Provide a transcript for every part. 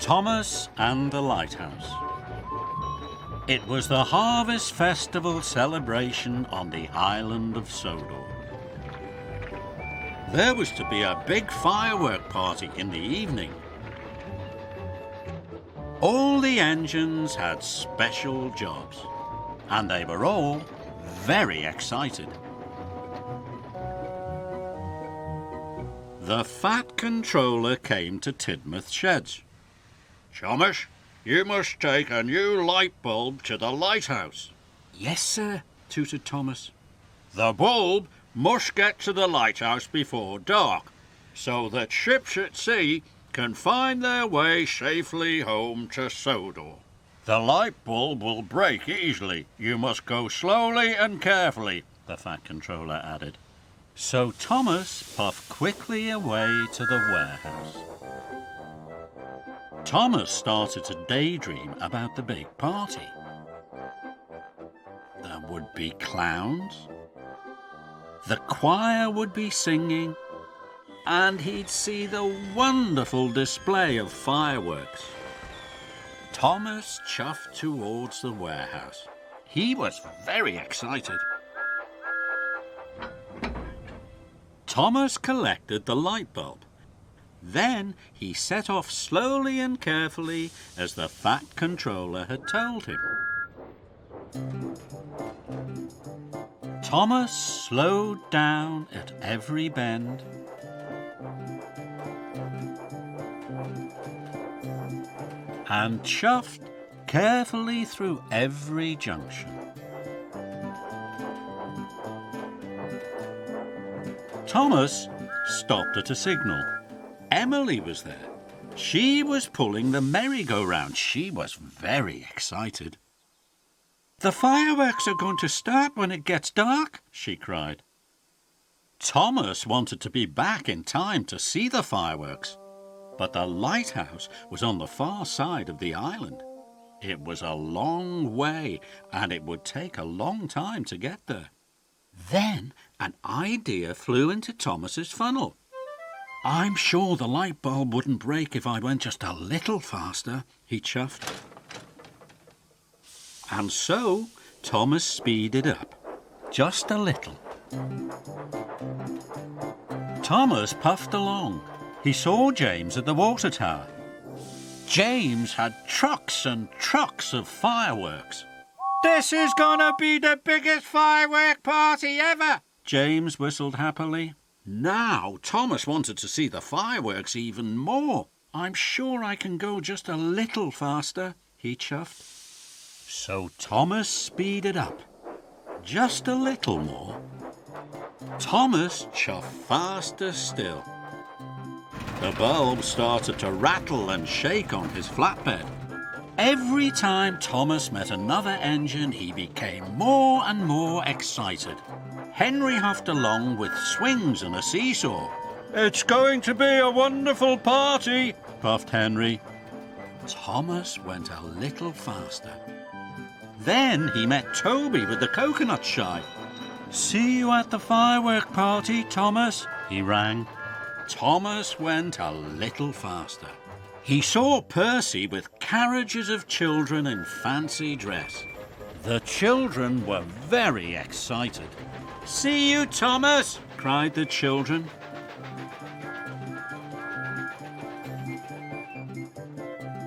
Thomas and the Lighthouse. It was the Harvest Festival celebration on the Island of Sodor. There was to be a big firework party in the evening. All the engines had special jobs, and they were all very excited. The fat controller came to Tidmouth Sheds. "Thomas, you must take a new light bulb to the lighthouse." "Yes, sir," tooted Thomas. "The bulb must get to the lighthouse before dark, so that ships at sea can find their way safely home to Sodor. The light bulb will break easily. You must go slowly and carefully," the fat controller added. So Thomas puffed quickly away to the warehouse. Thomas started to daydream about the big party. There would be clowns, the choir would be singing, and he'd see the wonderful display of fireworks. Thomas chuffed towards the warehouse. He was very excited. Thomas collected the light bulb. Then he set off slowly and carefully as the fat controller had told him. Thomas slowed down at every bend. And chuffed carefully through every junction. Thomas stopped at a signal. Emily was there. She was pulling the merry-go-round. She was very excited. "The fireworks are going to start when it gets dark," she cried. Thomas wanted to be back in time to see the fireworks, but the lighthouse was on the far side of the island. It was a long way, and it would take a long time to get there. Then an idea flew into Thomas's funnel. "I'm sure the light bulb wouldn't break if I went just a little faster," he chuffed. And so Thomas speeded up, just a little. Thomas puffed along. He saw James at the water tower. James had trucks and trucks of fireworks. "This is gonna be the biggest firework party ever," James whistled happily. Now Thomas wanted to see the fireworks even more. "I'm sure I can go just a little faster," he chuffed. So Thomas speeded up, just a little more. Thomas chuffed faster still. The bulb started to rattle and shake on his flatbed. Every time Thomas met another engine, he became more and more excited. Henry huffed along with swings and a seesaw. "It's going to be a wonderful party," puffed Henry. Thomas went a little faster. Then he met Toby with the coconut shy. "See you at the firework party, Thomas," he rang. Thomas went a little faster. He saw Percy with carriages of children in fancy dress. The children were very excited. "See you, Thomas," cried the children.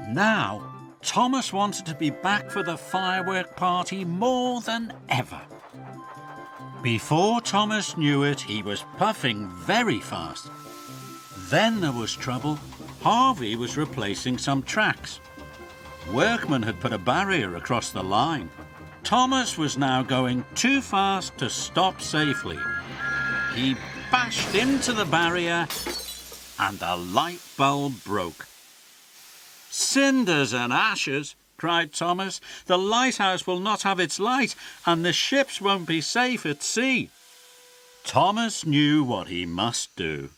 Now, Thomas wanted to be back for the firework party more than ever. Before Thomas knew it, he was puffing very fast. Then there was trouble. Harvey was replacing some tracks. Workmen had put a barrier across the line. Thomas was now going too fast to stop safely. He bashed into the barrier and the light bulb broke. "Cinders and ashes," cried Thomas. "The lighthouse will not have its light and the ships won't be safe at sea." Thomas knew what he must do.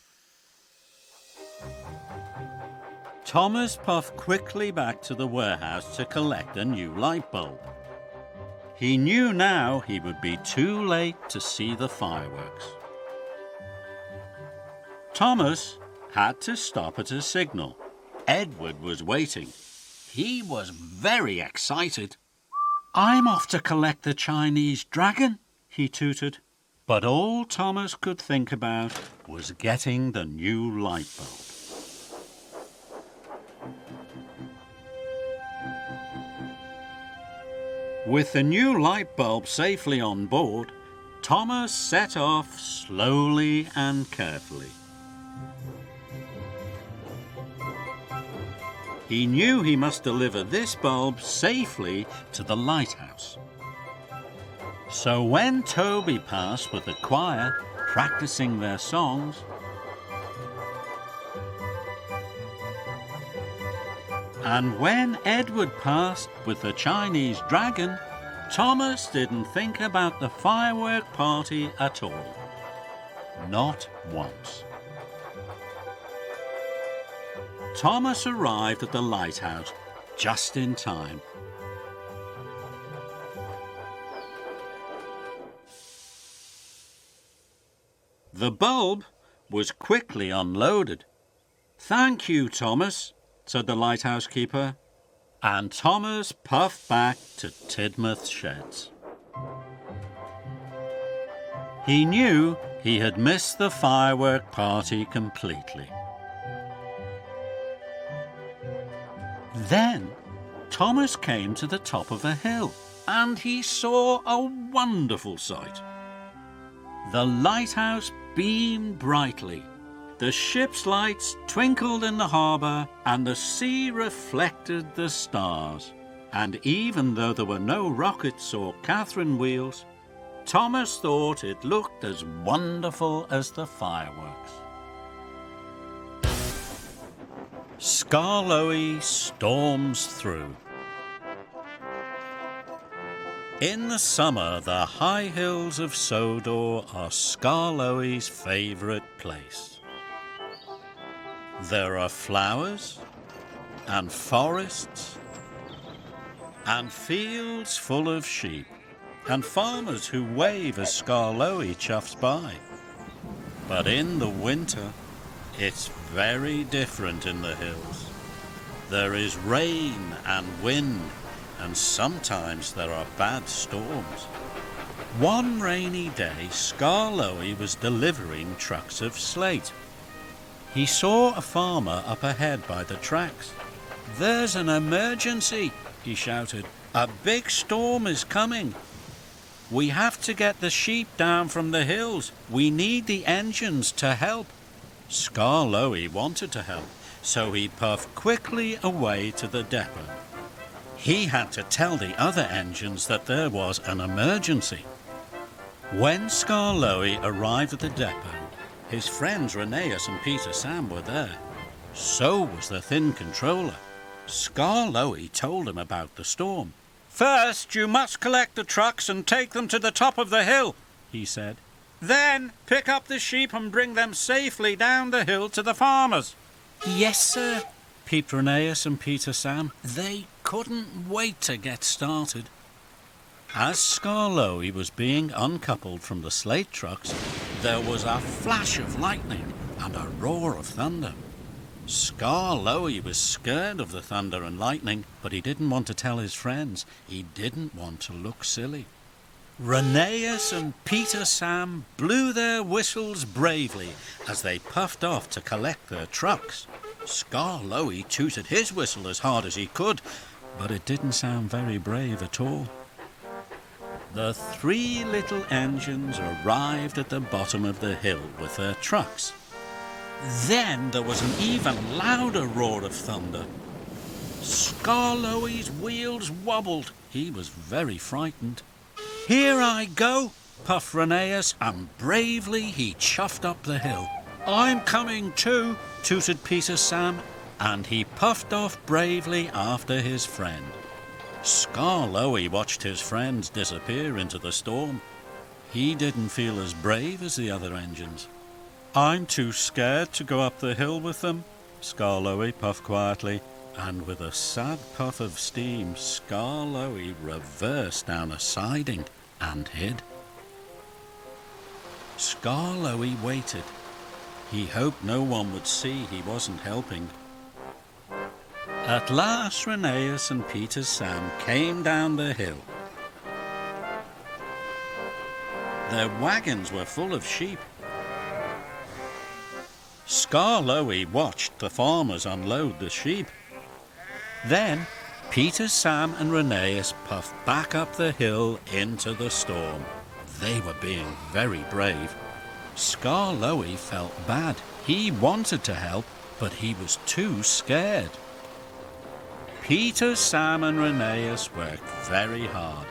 Thomas puffed quickly back to the warehouse to collect a new light bulb. He knew now he would be too late to see the fireworks. Thomas had to stop at a signal. Edward was waiting. He was very excited. "I'm off to collect the Chinese dragon," he tooted. But all Thomas could think about was getting the new light bulb. With the new light bulb safely on board, Thomas set off slowly and carefully. He knew he must deliver this bulb safely to the lighthouse. So when Toby passed with the choir, practicing their songs, and when Edward passed with the Chinese dragon, Thomas didn't think about the firework party at all. Not once. Thomas arrived at the lighthouse just in time. The bulb was quickly unloaded. "Thank you, Thomas," said the lighthouse keeper, and Thomas puffed back to Tidmouth sheds. He knew he had missed the firework party completely. Then Thomas came to the top of a hill, and he saw a wonderful sight. The lighthouse beamed brightly. The ship's lights twinkled in the harbour, and the sea reflected the stars. And even though there were no rockets or Catherine wheels, Thomas thought it looked as wonderful as the fireworks. Skarloey storms through. In the summer, the high hills of Sodor are Skarloey's favourite place. There are flowers and forests and fields full of sheep and farmers who wave as Skarloey chuffs by. But in the winter, it's very different in the hills. There is rain and wind, and sometimes there are bad storms. One rainy day, Skarloey was delivering trucks of slate. He saw a farmer up ahead by the tracks. "There's an emergency," he shouted. "A big storm is coming. We have to get the sheep down from the hills. We need the engines to help." Skarloey wanted to help, so he puffed quickly away to the depot. He had to tell the other engines that there was an emergency. When Skarloey arrived at the depot, his friends Rheneas and Peter Sam were there. So was the Thin Controller. Skarloey told him about the storm. "First, you must collect the trucks and take them to the top of the hill," he said. "Then pick up the sheep and bring them safely down the hill to the farmers." "Yes, sir," peeped Rheneas and Peter Sam. They couldn't wait to get started. As Skarloey was being uncoupled from the slate trucks, there was a flash of lightning and a roar of thunder. Skarloey was scared of the thunder and lightning, but he didn't want to tell his friends. He didn't want to look silly. Rheneas and Peter Sam blew their whistles bravely as they puffed off to collect their trucks. Skarloey tooted his whistle as hard as he could, but it didn't sound very brave at all. The three little engines arrived at the bottom of the hill with their trucks. Then there was an even louder roar of thunder. Skarloey's wheels wobbled. He was very frightened. "Here I go," puffed Rheneas, and bravely he chuffed up the hill. "I'm coming too," tooted Peter Sam, and he puffed off bravely after his friend. Skarloey watched his friends disappear into the storm. He didn't feel as brave as the other engines. "I'm too scared to go up the hill with them," Skarloey puffed quietly, and with a sad puff of steam, Skarloey reversed down a siding and hid. Skarloey waited. He hoped no one would see he wasn't helping. At last Rheneas and Peter Sam came down the hill. Their wagons were full of sheep. Skarloey watched the farmers unload the sheep. Then Peter, Sam and Rheneas puffed back up the hill into the storm. They were being very brave. Skarloey felt bad. He wanted to help, but he was too scared. Peter, Sam and Rheneas worked very hard.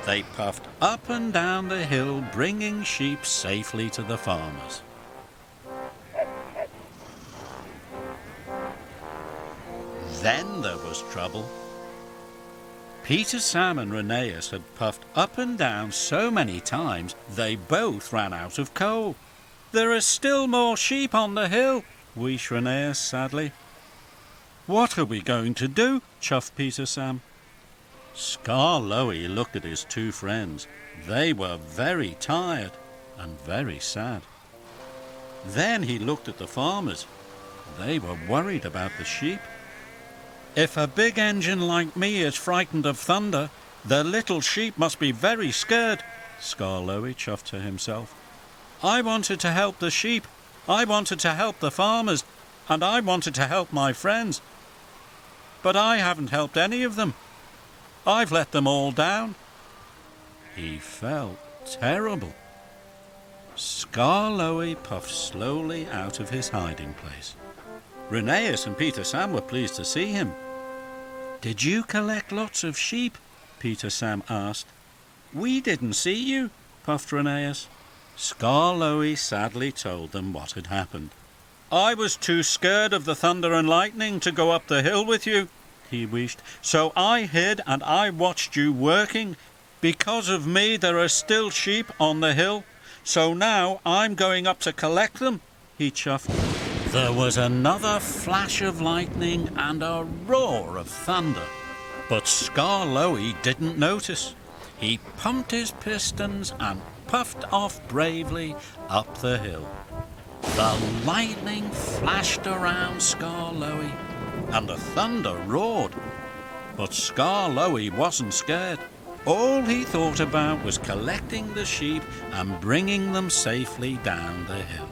They puffed up and down the hill, bringing sheep safely to the farmers. Then there was trouble. Peter, Sam and Rheneas had puffed up and down so many times they both ran out of coal. "There are still more sheep on the hill," wheezed Rheneas sadly. "What are we going to do?" chuffed Peter Sam. Skarloey looked at his two friends. They were very tired and very sad. Then he looked at the farmers. They were worried about the sheep. "If a big engine like me is frightened of thunder, the little sheep must be very scared," Skarloey chuffed to himself. "I wanted to help the sheep, I wanted to help the farmers, and I wanted to help my friends. But I haven't helped any of them. I've let them all down." He felt terrible. Skarloey puffed slowly out of his hiding place. Rheneas and Peter Sam were pleased to see him. "Did you collect lots of sheep?" Peter Sam asked. "We didn't see you," puffed Rheneas. Skarloey sadly told them what had happened. "I was too scared of the thunder and lightning to go up the hill with you," he wished. "So I hid and I watched you working. Because of me there are still sheep on the hill. So now I'm going up to collect them," he chuffed. There was another flash of lightning and a roar of thunder. But Skarloey didn't notice. He pumped his pistons and puffed off bravely up the hill. The lightning flashed around Skarloey and the thunder roared. But Skarloey wasn't scared. All he thought about was collecting the sheep and bringing them safely down the hill.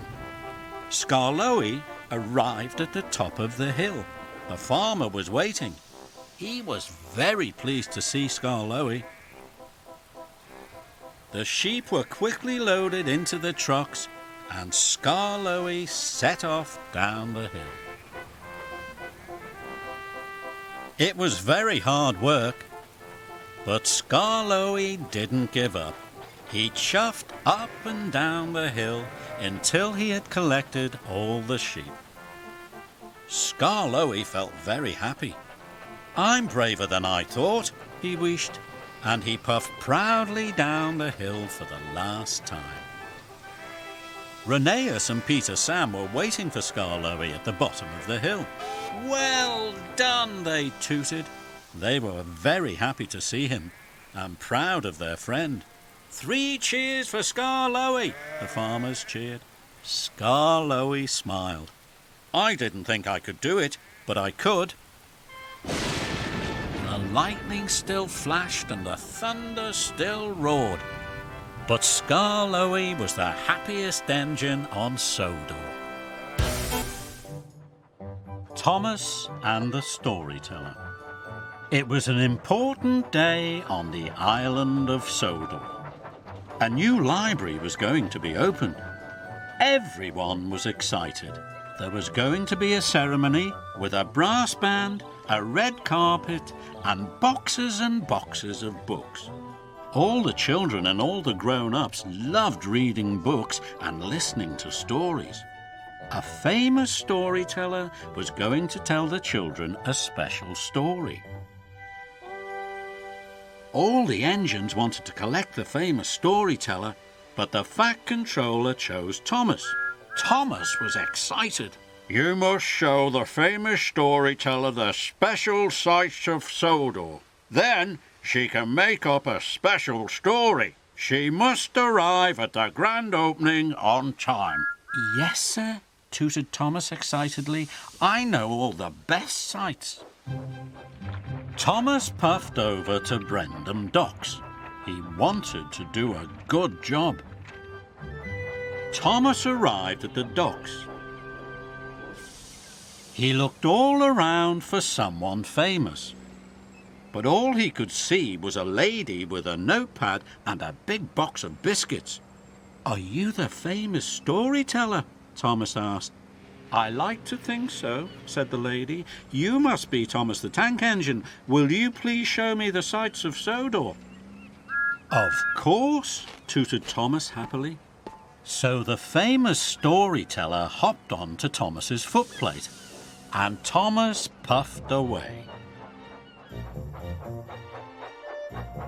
Skarloey arrived at the top of the hill. The farmer was waiting. He was very pleased to see Skarloey. The sheep were quickly loaded into the trucks and Skarloey set off down the hill. It was very hard work, but Skarloey didn't give up. He chuffed up and down the hill until he had collected all the sheep. Skarloey felt very happy. "I'm braver than I thought," he wished, and he puffed proudly down the hill for the last time. Rheneas and Peter Sam were waiting for Skarloey at the bottom of the hill. "Well done," they tooted. They were very happy to see him and proud of their friend. "3 cheers for Skarloey," the farmers cheered. Skarloey smiled. "I didn't think I could do it, but I could." The lightning still flashed and the thunder still roared. But Skarloey was the happiest engine on Sodor. Thomas and the Storyteller. It was an important day on the Island of Sodor. A new library was going to be opened. Everyone was excited. There was going to be a ceremony with a brass band, a red carpet, and boxes of books. All the children and all the grown-ups loved reading books and listening to stories. A famous storyteller was going to tell the children a special story. All the engines wanted to collect the famous storyteller, but the Fat Controller chose Thomas. Thomas was excited. "You must show the famous storyteller the special sights of Sodor. Then she can make up a special story. She must arrive at the grand opening on time." "Yes, sir," tooted Thomas excitedly. "I know all the best sights." Thomas puffed over to Brendam Docks. He wanted to do a good job. Thomas arrived at the docks. He looked all around for someone famous, but all he could see was a lady with a notepad and a big box of biscuits. "Are you the famous storyteller?" Thomas asked. "I like to think so," said the lady. "You must be Thomas the Tank Engine. Will you please show me the sights of Sodor?" "Of course," tooted Thomas happily. So the famous storyteller hopped on to Thomas's footplate, and Thomas puffed away.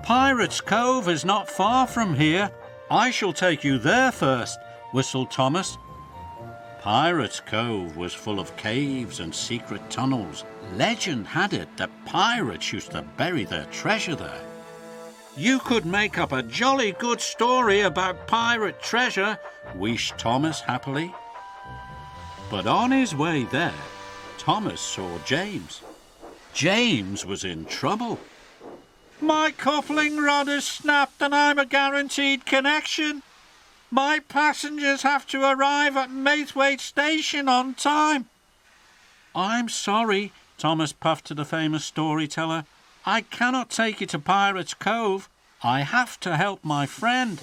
"Pirates' Cove is not far from here. I shall take you there first," whistled Thomas. Pirates' Cove was full of caves and secret tunnels. Legend had it that pirates used to bury their treasure there. "You could make up a jolly good story about pirate treasure," wished Thomas happily. But on his way there, Thomas saw James. James was in trouble. "My coupling rod has snapped and I'm a guaranteed connection. My passengers have to arrive at Maithwaite Station on time." "I'm sorry," Thomas puffed to the famous storyteller. "I cannot take you to Pirates' Cove. I have to help my friend."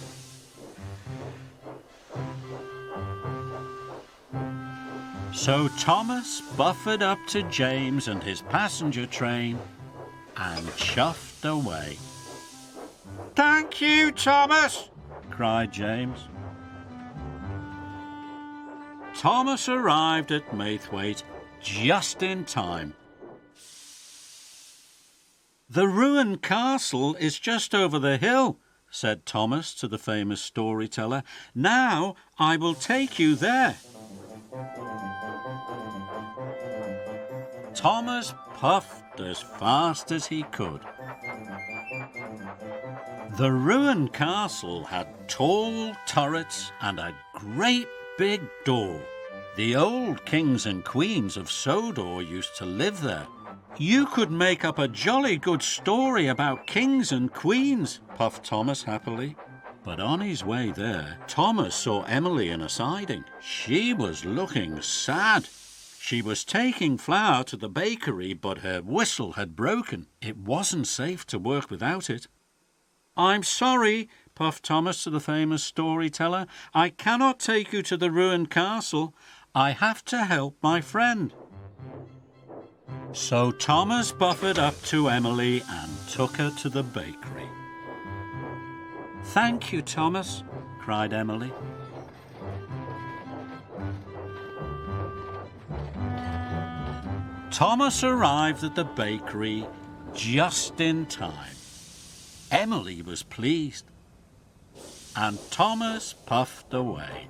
So Thomas buffered up to James and his passenger train and chuffed away. "Thank you, Thomas," cried James. Thomas arrived at Maithwaite just in time. "The ruined castle is just over the hill," said Thomas to the famous storyteller. "Now I will take you there." Thomas puffed as fast as he could. The ruined castle had tall turrets and a great big door. The old kings and queens of Sodor used to live there. "You could make up a jolly good story about kings and queens," puffed Thomas happily. But on his way there, Thomas saw Emily in a siding. She was looking sad. She was taking flour to the bakery, but her whistle had broken. It wasn't safe to work without it. "I'm sorry," puffed Thomas to the famous storyteller. "I cannot take you to the ruined castle. I have to help my friend." So Thomas buffered up to Emily and took her to the bakery. "Thank you, Thomas," cried Emily. Thomas arrived at the bakery just in time. Emily was pleased, and Thomas puffed away.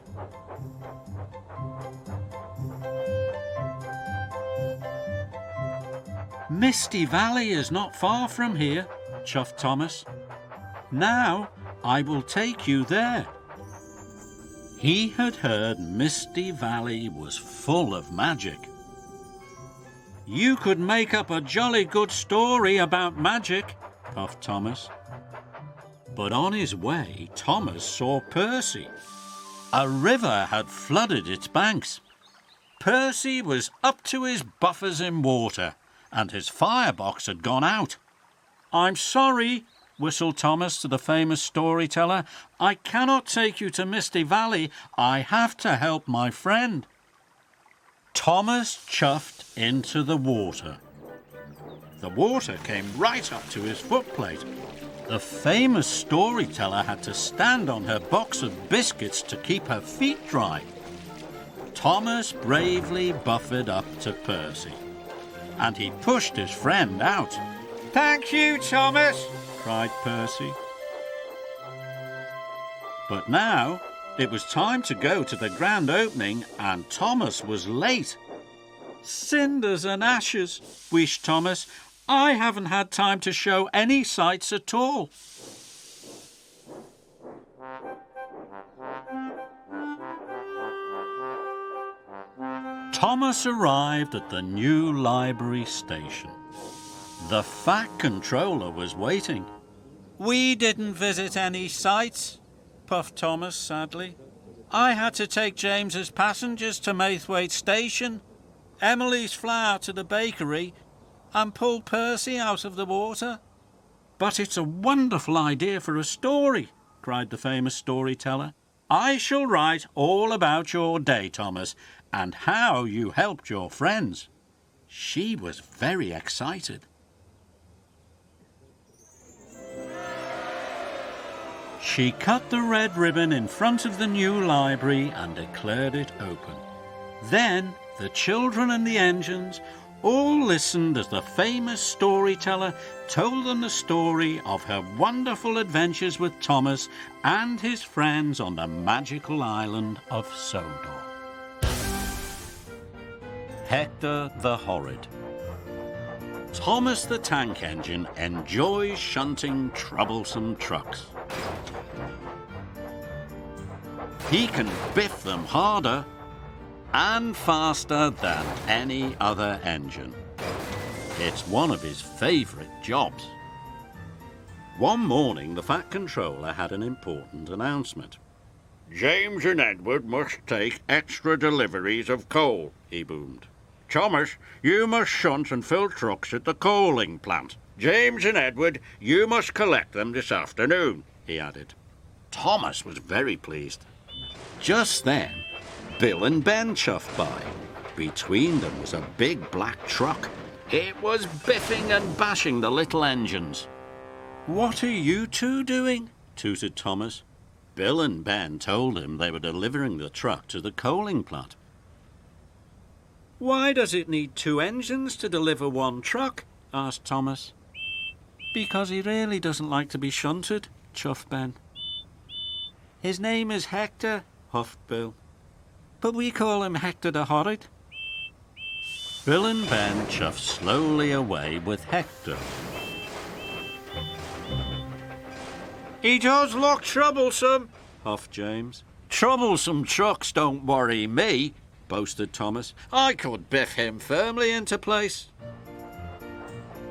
"Misty Valley is not far from here," chuffed Thomas. "Now I will take you there." He had heard Misty Valley was full of magic. "You could make up a jolly good story about magic," puffed Thomas. But on his way, Thomas saw Percy. A river had flooded its banks. Percy was up to his buffers in water, and his firebox had gone out. "I'm sorry," whistled Thomas to the famous storyteller. "I cannot take you to Misty Valley. I have to help my friend." Thomas chuffed into the water. The water came right up to his footplate. The famous storyteller had to stand on her box of biscuits to keep her feet dry. Thomas bravely buffered up to Percy, and he pushed his friend out. "Thank you, Thomas," cried Percy. But now it was time to go to the grand opening, and Thomas was late. "Cinders and ashes," wished Thomas. "I haven't had time to show any sights at all." Thomas arrived at the new library station. The Fat Controller was waiting. "We didn't visit any sights," puffed Thomas sadly. "I had to take James's passengers to Maithwaite Station, Emily's flour to the bakery, and pull Percy out of the water." "But it's a wonderful idea for a story," cried the famous storyteller. "I shall write all about your day, Thomas, and how you helped your friends." She was very excited. She cut the red ribbon in front of the new library and declared it open. Then the children and the engines all listened as the famous storyteller told them the story of her wonderful adventures with Thomas and his friends on the magical island of Sodor. Hector the Horrid. Thomas the Tank Engine enjoys shunting troublesome trucks. He can biff them harder and faster than any other engine. It's one of his favourite jobs. One morning, the Fat Controller had an important announcement. "James and Edward must take extra deliveries of coal," he boomed. "Thomas, you must shunt and fill trucks at the coaling plant. James and Edward, you must collect them this afternoon," he added. Thomas was very pleased. Just then, Bill and Ben chuffed by. Between them was a big black truck. It was biffing and bashing the little engines. "What are you two doing?" tooted Thomas. Bill and Ben told him they were delivering the truck to the coaling plant. "Why does it need two engines to deliver one truck?" asked Thomas. "Because he really doesn't like to be shunted," chuffed Ben. "His name is Hector," huffed Bill. "But we call him Hector the Horrid." Bill and Ben chuffed slowly away with Hector. "He does look troublesome," huffed James. "Troublesome trucks don't worry me," boasted Thomas. "I could biff him firmly into place."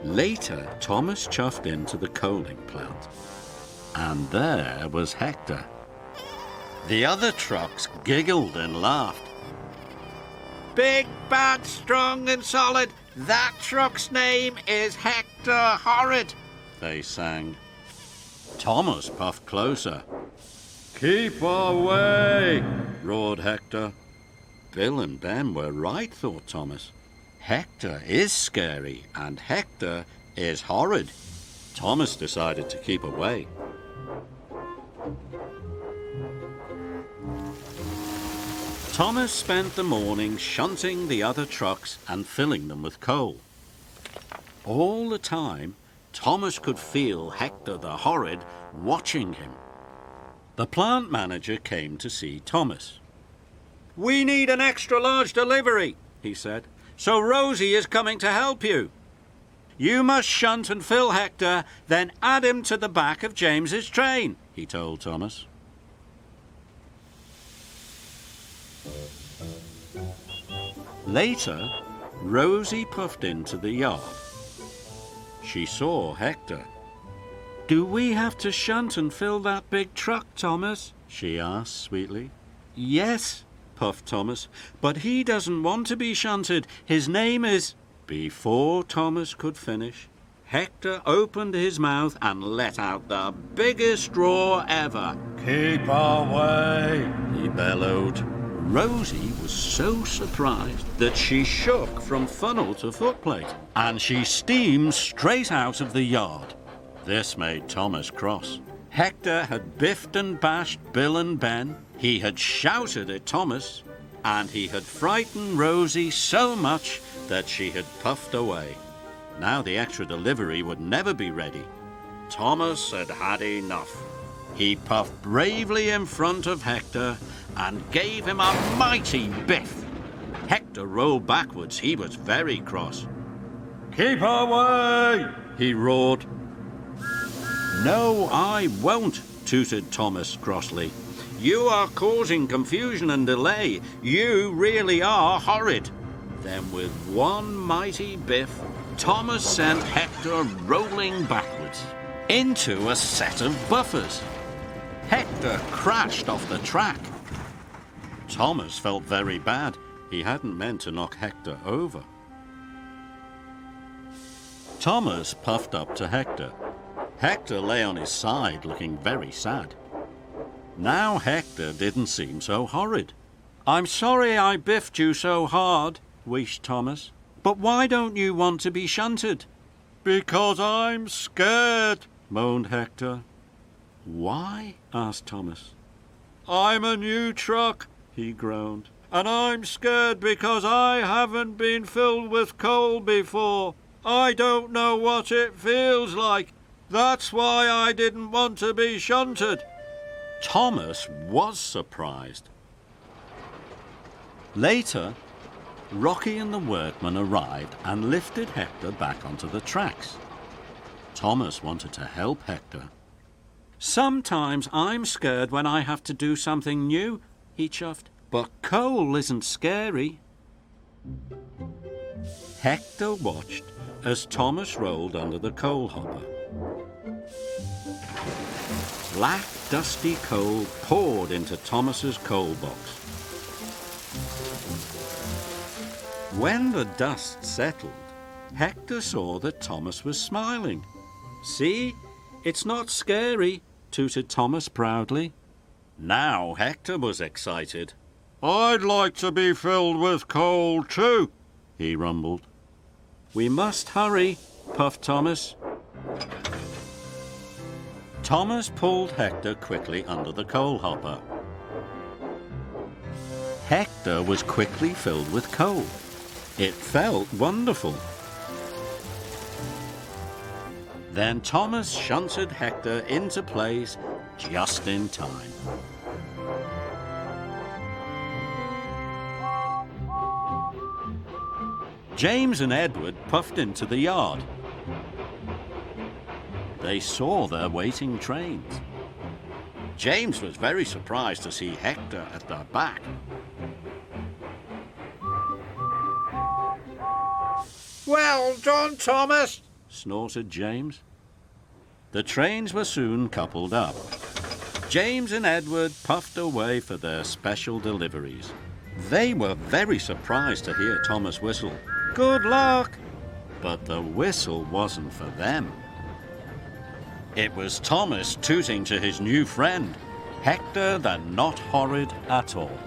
Later, Thomas chuffed into the coaling plant. And there was Hector. The other trucks giggled and laughed. "Big, bad, strong and solid, that truck's name is Hector Horrid," they sang. Thomas puffed closer. "Keep away," roared Hector. Bill and Ben were right, thought Thomas. Hector is scary and Hector is horrid. Thomas decided to keep away. Thomas spent the morning shunting the other trucks and filling them with coal. All the time, Thomas could feel Hector the Horrid watching him. The plant manager came to see Thomas. "We need an extra large delivery," he said, "so Rosie is coming to help you. You must shunt and fill Hector, then add him to the back of James's train," he told Thomas. Later, Rosie puffed into the yard. She saw Hector. "Do we have to shunt and fill that big truck, Thomas?" she asked sweetly. "Yes," puffed Thomas, "but he doesn't want to be shunted. His name is—" Before Thomas could finish, Hector opened his mouth and let out the biggest roar ever. "Keep away," he bellowed. Rosie was so surprised that she shook from funnel to footplate, and she steamed straight out of the yard. This made Thomas cross. Hector had biffed and bashed Bill and Ben, he had shouted at Thomas, and he had frightened Rosie so much that she had puffed away. Now the extra delivery would never be ready. Thomas had had enough. He puffed bravely in front of Hector and gave him a mighty biff. Hector rolled backwards. He was very cross. "Keep away!" he roared. "No, I won't," tooted Thomas crossly. "You are causing confusion and delay. You really are horrid." Then with one mighty biff, Thomas sent Hector rolling backwards into a set of buffers. Hector crashed off the track. Thomas felt very bad. He hadn't meant to knock Hector over. Thomas puffed up to Hector. Hector lay on his side, looking very sad. Now Hector didn't seem so horrid. "I'm sorry I biffed you so hard," wheezed Thomas. "But why don't you want to be shunted?" "Because I'm scared," moaned Hector. "Why?" asked Thomas. "I'm a new truck," he groaned, "and I'm scared because I haven't been filled with coal before. I don't know what it feels like. That's why I didn't want to be shunted." Thomas was surprised. Later, Rocky and the workmen arrived and lifted Hector back onto the tracks. Thomas wanted to help Hector. "Sometimes I'm scared when I have to do something new," he chuffed. "But coal isn't scary." Hector watched as Thomas rolled under the coal hopper. Black, dusty coal poured into Thomas's coal box. When the dust settled, Hector saw that Thomas was smiling. "See, it's not scary," tooted Thomas proudly. Now Hector was excited. "I'd like to be filled with coal too," he rumbled. "We must hurry," puffed Thomas. Thomas pulled Hector quickly under the coal hopper. Hector was quickly filled with coal. It felt wonderful. Then Thomas shunted Hector into place just in time. James and Edward puffed into the yard. They saw their waiting trains. James was very surprised to see Hector at their back. "Well done, Thomas," snorted James. The trains were soon coupled up. James and Edward puffed away for their special deliveries. They were very surprised to hear Thomas whistle, "Good luck!" But the whistle wasn't for them. It was Thomas tooting to his new friend, Hector the Not Horrid at All.